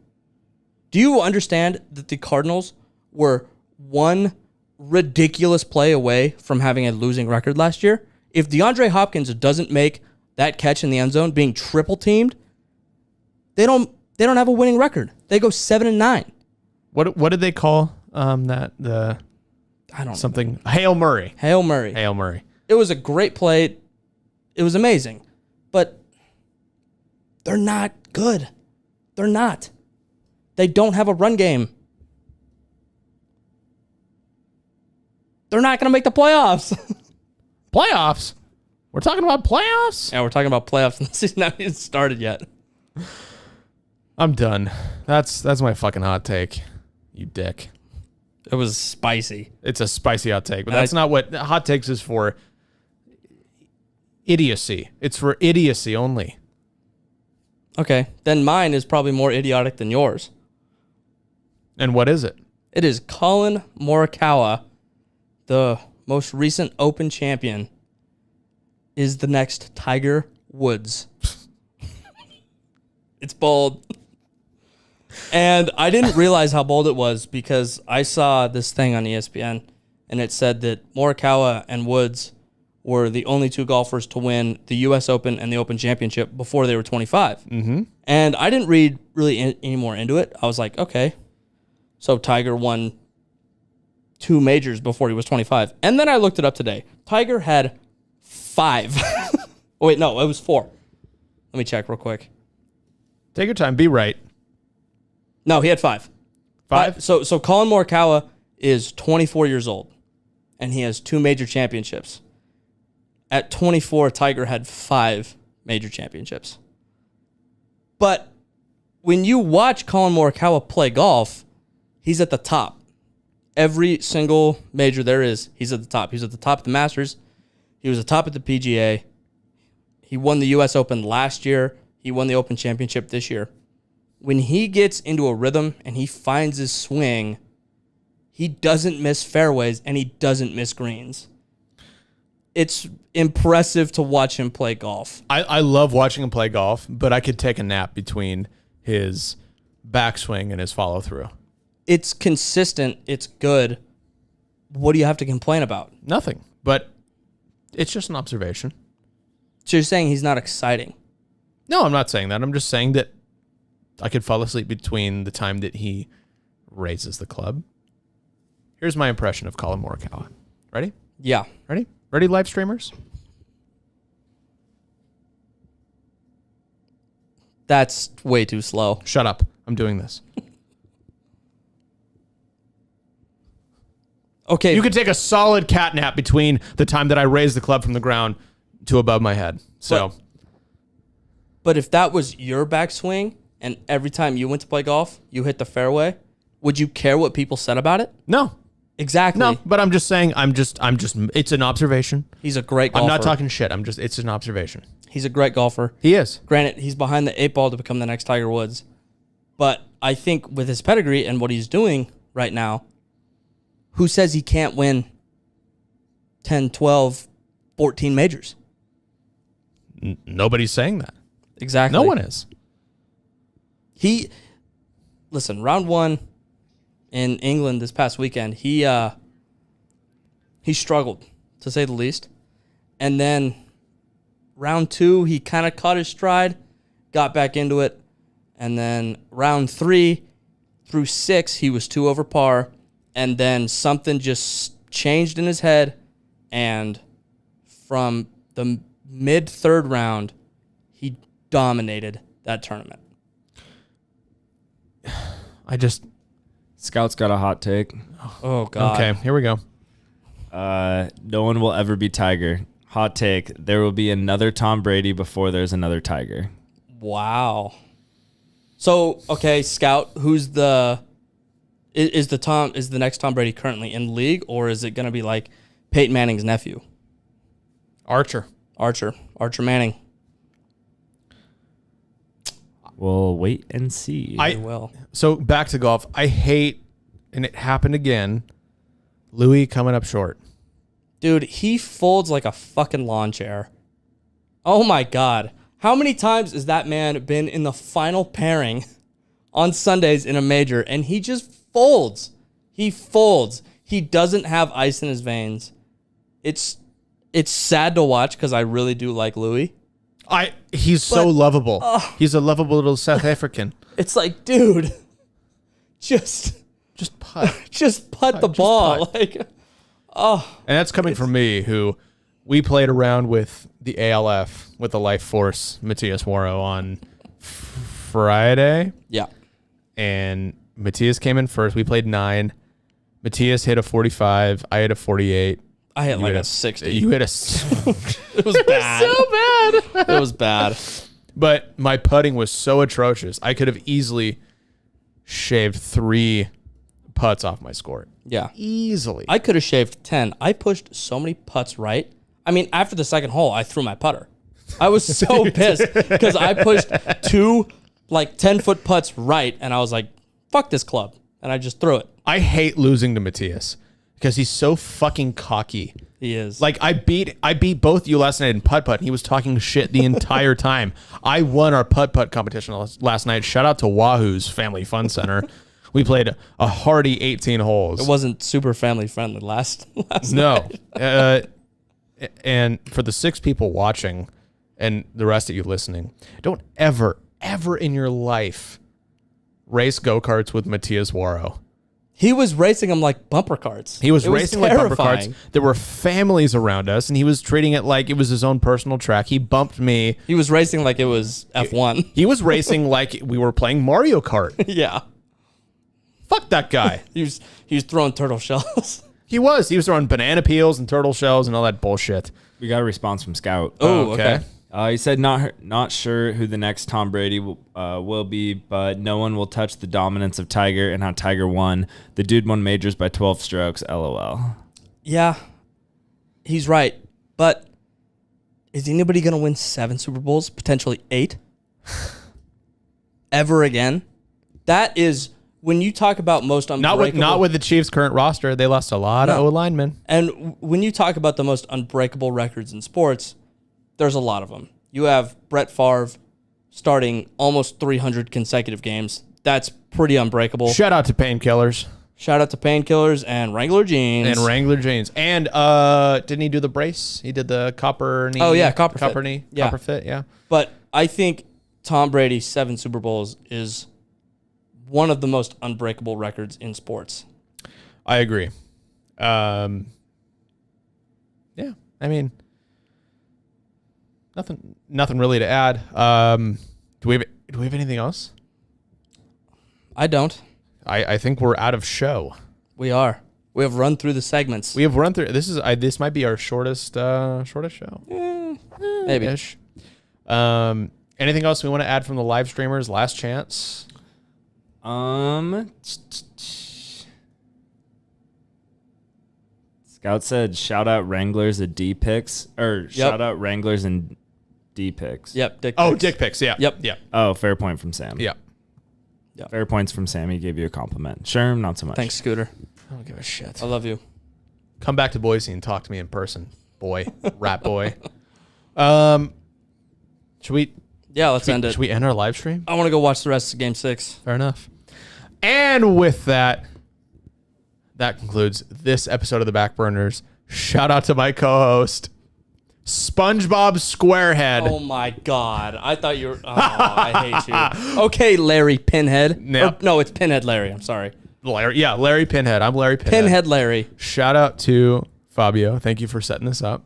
Do you understand that the Cardinals were one ridiculous play away from having a losing record last year? If DeAndre Hopkins doesn't make that catch in the end zone, being triple teamed, they don't have a winning record. They go 7-9. What did they call I don't something know. Hail Murray. It was a great play. It was amazing. But they're not good. They're not. They don't have a run game. They're not going to make the playoffs. Playoffs? We're talking about playoffs? Yeah, we're talking about playoffs, and the season hasn't even started yet. I'm done. That's my fucking hot take. You dick. It was spicy. It's a spicy hot take, but that's not what hot takes is for. Idiocy. It's for idiocy only. Okay, then mine is probably more idiotic than yours. And what is it? It is Colin Morikawa, the most recent Open champion, is the next Tiger Woods. It's bold. And I didn't realize how bold it was because I saw this thing on ESPN, and it said that Morikawa and Woods were the only 2 golfers to win the U.S. Open and the Open Championship before they were 25. Mm-hmm. And I didn't read really any more into it. I was like, okay, so Tiger won 2 majors before he was 25. And then I looked it up today. Tiger had 5. Oh, wait, no, it was 4. Let me check real quick. Take your time. Be right. No, he had 5. 5? So Colin Morikawa is 24 years old, and he has 2 major championships. At 24, Tiger had 5 major championships. But when you watch Colin Morikawa play golf, he's at the top. Every single major there is, he's at the top. He's at the top of the Masters. He was at the top of the PGA. He won the U.S. Open last year. He won the Open Championship this year. When he gets into a rhythm and he finds his swing, he doesn't miss fairways and he doesn't miss greens. It's impressive to watch him play golf. I love watching him play golf, but I could take a nap between his backswing and his follow through. It's consistent. It's good. What do you have to complain about? Nothing. But it's just an observation. So you're saying he's not exciting? No, I'm not saying that. I'm just saying that I could fall asleep between the time that he raises the club. Here's my impression of Colin Morikawa. Ready? Yeah. Ready? Ready, live streamers? That's way too slow. Shut up. I'm doing this. Okay. You could take a solid cat nap between the time that I raise the club from the ground to above my head. So, But if that was your backswing and every time you went to play golf, you hit the fairway, would you care what people said about it? no. Exactly. No, but I'm just saying, it's an observation. He's a great golfer. I'm not talking shit. It's an observation. He's a great golfer. He is. Granted, he's behind the 8 ball to become the next Tiger Woods. But I think with his pedigree and what he's doing right now, who says he can't win 10, 12, 14 majors? Nobody's saying that. Exactly. No one is. Listen, round 1 in England this past weekend, he struggled, to say the least. And then round 2, he kind of caught his stride, got back into it. And then round 3 through 6, he was 2 over par. And then something just changed in his head. And from the mid third round, he dominated that tournament. Scout's got a hot take. Oh, God. Okay, here we go. No one will ever be Tiger. Hot take. There will be another Tom Brady before there's another Tiger. Wow. So, okay, Scout, who's the is the next Tom Brady currently in the league, or is it going to be like Peyton Manning's nephew? Archer Manning. We'll wait and see. So back to golf. I hate, and it happened again, Louis coming up short. Dude, he folds like a fucking lawn chair. Oh my God. How many times has that man been in the final pairing on Sundays in a major and he just folds? He folds. He doesn't have ice in his veins. It's sad to watch because I really do like Louis. He's so lovable. He's a lovable little South African. It's like, dude, just putt. Just putt the ball. Putt. Like, and that's coming from me, who we played around with the ALF with the Life Force Matthias Waro on Friday. Yeah. And Matthias came in first. We played 9. Matthias hit a 45. I hit a 48. I hit like a 60. You hit a... It was bad. so bad. It was bad. But my putting was so atrocious. I could have easily shaved 3 putts off my score. Yeah. Easily. I could have shaved 10. I pushed so many putts right. I mean, after the second hole, I threw my putter. I was so pissed because I pushed 2 like 10-foot putts right, and I was like, fuck this club. And I just threw it. I hate losing to Matthias because he's so fucking cocky. He is. Like, I beat both you last night in putt-putt, and he was talking shit the entire time. I won our putt-putt competition last night. Shout out to Wahoo's Family Fun Center. We played a hearty 18 holes. It wasn't super family friendly last No. night. And for the 6 people watching and the rest of you listening, don't ever in your life race go-karts with Matthias Waro. He was racing them like bumper carts. He was racing like bumper carts. terrifying. There were families around us, and he was treating it like it was his own personal track. He bumped me. He was racing like it was F1. He was racing like we were playing Mario Kart. Yeah. Fuck that guy. He was throwing turtle shells. He was throwing banana peels and turtle shells and all that bullshit. We got a response from Scout. Oh, okay. He said not sure who the next Tom Brady will be, but no one will touch the dominance of Tiger and how Tiger won. The dude won majors by 12 strokes, LOL. Yeah, he's right. But is anybody going to win 7 Super Bowls, potentially 8? Ever again? That is, when you talk about most unbreakable... Not with the Chiefs' current roster. They lost a lot of O-linemen. And when you talk about the most unbreakable records in sports, there's a lot of them. You have Brett Favre starting almost 300 consecutive games. That's pretty unbreakable. Shout out to painkillers. Shout out to painkillers and Wrangler jeans. And didn't he do the brace? He did the copper knee. Oh, yeah, copper fit. knee. Yeah. Copper fit, yeah. But I think Tom Brady's 7 Super Bowls is one of the most unbreakable records in sports. I agree. Yeah, I mean, nothing really to add. Do we have anything else? I don't. I think we're out of show. We are. We have run through the segments. We have run through. This might be our shortest show. Maybe. Ish. Anything else we want to add from the live streamers? Last chance. Scout said, "Shout out Wranglers at D picks," or shout out Wranglers and D picks. Yep. Dick Oh, pics. dick pics. Yeah. Yep. Yeah. Oh, fair point from Sam. Yeah. Fair points from Sam. He gave you a compliment. Sherm, not so much. Thanks, Scooter. I don't give a shit. I love you. Come back to Boise and talk to me in person, boy. Rat boy. Should we? Yeah, let's end it. Should we end our live stream? I want to go watch the rest of Game 6. Fair enough. And with that concludes this episode of the Backburners. Shout out to my co-host, SpongeBob Squarehead. Oh my God. I thought you were... Oh, I hate you. Okay, Larry Pinhead. Yep. No, it's Pinhead Larry. I'm sorry. Larry Pinhead. I'm Larry Pinhead. Pinhead Larry. Shout out to Fabio. Thank you for setting this up.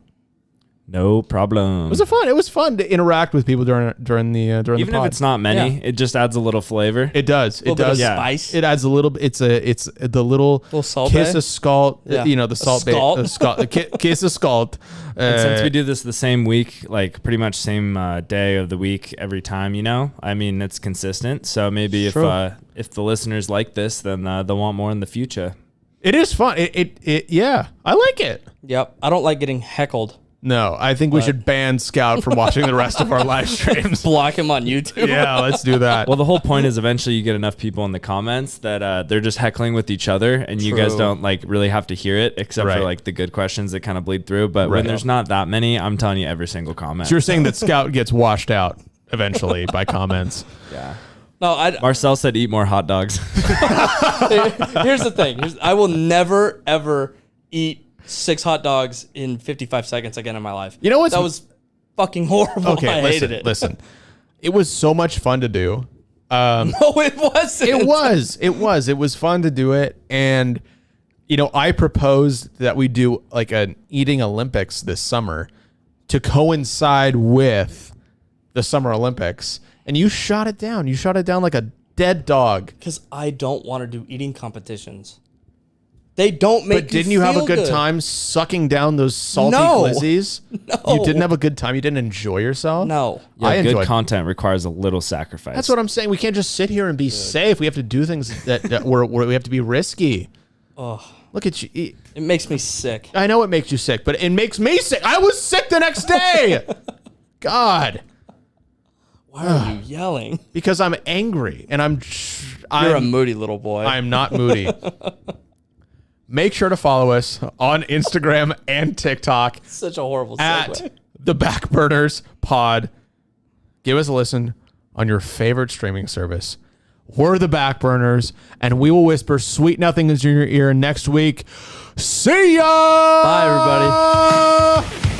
No problem. It was fun to interact with people during the Even the pod. if it's not many, Yeah. it just adds a little flavor. It does. It Little bit of does. Yeah. spice. It adds a little. It's the little salt kiss bay? of scald. Yeah. The salt bay. scald? Kiss of scald. And since we do this the same week, like pretty much same day of the week every time, I mean, it's consistent. So maybe if the listeners like this, then they'll want more in the future. It is fun. Yeah, I like it. Yep. I don't like getting heckled. No, I think we should ban Scout from watching the rest of our live streams. Block him on YouTube. Yeah, let's do that. Well, the whole point is eventually you get enough people in the comments that they're just heckling with each other, and you guys True. don't like really have to hear it, except Right. for like the good questions that kind of bleed through. But Right. when there's not that many, I'm telling you every single comment. So you're saying that Scout gets washed out eventually by comments. Yeah. No, Marcel said eat more hot dogs. here's the thing. I will never, ever eat 6 hot dogs in 55 seconds again in my life. You know what's- That was fucking horrible. Okay, I hated it. Listen, it was so much fun to do. No, it wasn't. It was fun to do it, and I proposed that we do like an eating Olympics this summer to coincide with the Summer Olympics, and you shot it down. You shot it down like a dead dog. Because I don't want to do eating competitions. They don't make But didn't you have a good time sucking down those salty No. glizzies? No. You didn't have a good time? You didn't enjoy yourself? No. Yeah, I good enjoyed it. content requires a little sacrifice. That's what I'm saying. We can't just sit here and be safe. We have to do things that where we have to be risky. Ugh. Look at you. It makes me sick. I know it makes you sick, but it makes me sick. I was sick the next day. God. Why are you yelling? Because I'm angry and You're a moody little boy. I'm not moody. Make sure to follow us on Instagram and TikTok Such a horrible segue. at the Backburners Pod. Give us a listen on your favorite streaming service. We're the Backburners, and we will whisper sweet nothings in your ear next week. See ya! Bye, everybody.